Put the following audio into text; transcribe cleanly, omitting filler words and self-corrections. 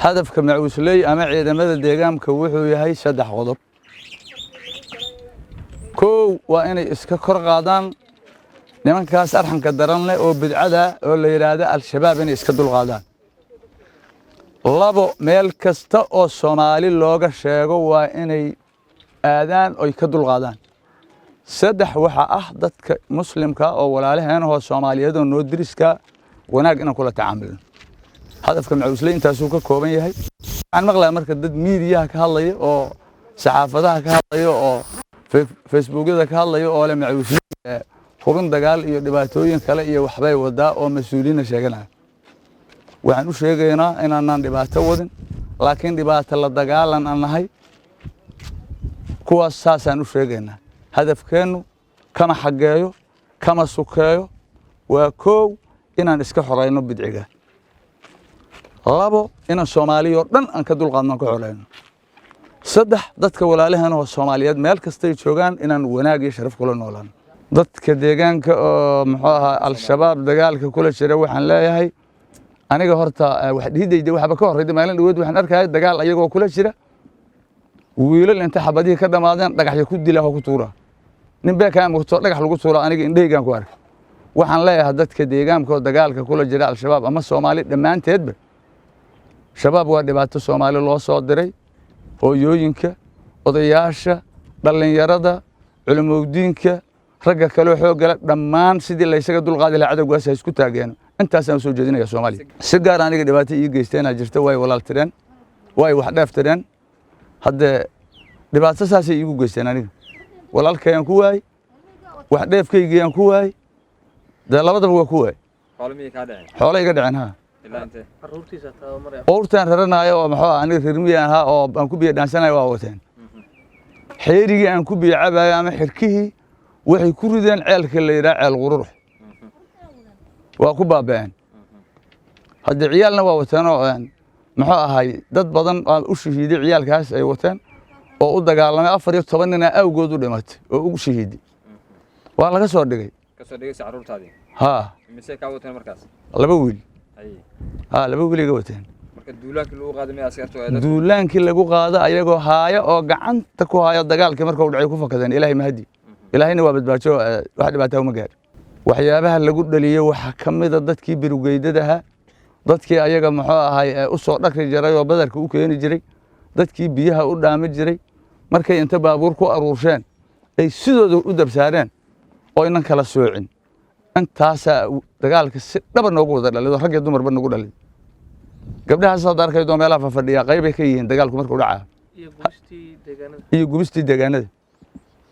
hadafka macuusley ama ciidamada deegaanka wuxuu yahay 3 qodob koow waa inay iska kor qaadaan nimankaas arxanka daran leh oo bidcada oo la yiraahdo al-shabaab inay iska dul qaadaan labo meel kasta oo Soomaali looga sheego waa inay aadaan oo ka dul qaadaan saddex waxa ah dadka muslimka oo walaalaheena oo Soomaaliyeed oo noo diriska wanaag inaan kula tacaamulno hadafka macuusley intaas uu ka kooban yahay aan maqlaa marka dad miidiyaha ka hadlaya oo saxaafadaha ka hadlaya oo facebookada ka hadlaya oo la macuusley hubin dagaal iyo dhibaatooyin kale iyo waxbay wadaa oo mas'uuliyiin sheeganaya waxaan u sheegaynaa inaan dhibaato wadin laakiin dhibaato la dagaalan aan nahay kuwaas saasaan u sheegaynaa hadafkeenu kama xageeyo kama sukeeyo waa koow inaan iska xoreyno bidciga labo inaan Soomaaliyo dhan aan ka dulqaadno ka xoreyno saddex dadka walaalaheena oo Soomaaliyeed meel kasta ay joogaan inaan wanaag iyo sharaf kula noolaan dadka deegaanka oo muxuu ahaa al-shabaab dagaalka kula jira waxaan leeyahay aniga horta wax dhiidayda waxba ka horreeyay maalin dhaweed waxaan arkay dagaal ayagoo kula jira wiilal inta xabadii ka dhamaadeen dhagaxyo ku dilaa ku tuura nin baa ka muuqto dhagax lagu tuura aniga indhaygan ku arkay waxaan leeyahay dadka deegaanka oo dagaalka kula jira al-shabaab ama Soomaali dhamaanteedba shabaab waa dhibaato Soomaali loo soo diray hooyooyinka odayaasha dhalinyarada culimooyinka ragga kale xoog gala dhammaan sidii la isaga dulqaadi lahaa cadawgaas isku taageen intaas aan soo jeedinaya Soomaaliya si gaar aniga dhibaato ii geysteen jirta way walaaltireen way wax dhaaftireen hadda dhibaato saas ay igu geysteen aniga walaalkayaan ku waay wax dheefkaygiyaan ku waay labadaba waa ku waay xoolo iga dhaceen ha ilaa intee caruurtiisa taa maray oortaan raranayo oo maxaa aniga rirmiyaan ha oo aan ku biyo dhaansanayo waa wateen xeerigii aan ku biyo cabayo ama xirkihii waxay ku rideen ceelka la yiraahdo ceel qurux waa ku baabeen hadda ciyaalna waa wataan oo maxaa ahay dad badan oo u shahiiday ciyaalkaas ay wataan oo u dagaalamay 14 nin awgood u dhimatay oo ugu shahiiday waa laga soo dhigay caruurtaadii ha mise ka wataan markaas laba wiil laba wiil iga wataan marka duulaankii lagu qaaday askartu ay duulaankii lagu qaaday ayagoo haaya oo gacanta ku haaya dagaalkii markuu dhacay ku fakadeen ilaahay mahadi ilaahayna waa badbaajo wax dhibaato uma gaar waxyaabaha lagu dhaliyo waxa kamid ah dadkii birugeydadaha dadkii ayaga maxaa ahay u soo dhaqri jiray oo badarka u keeni jiray dadkii biyaha u dhaami jiray markay inta baabuur ku aruursheen ay sidooda u dabsaareen oo inan kala soocin intaas dagaalka si dhab noogu wada dhalido rag iyo dumarba nagu dhalay gabdhaha soo darkay meelaha fadhiya qayb ay ka yihiin dagaalku markuu dhacaa iyo gubistii deegaanada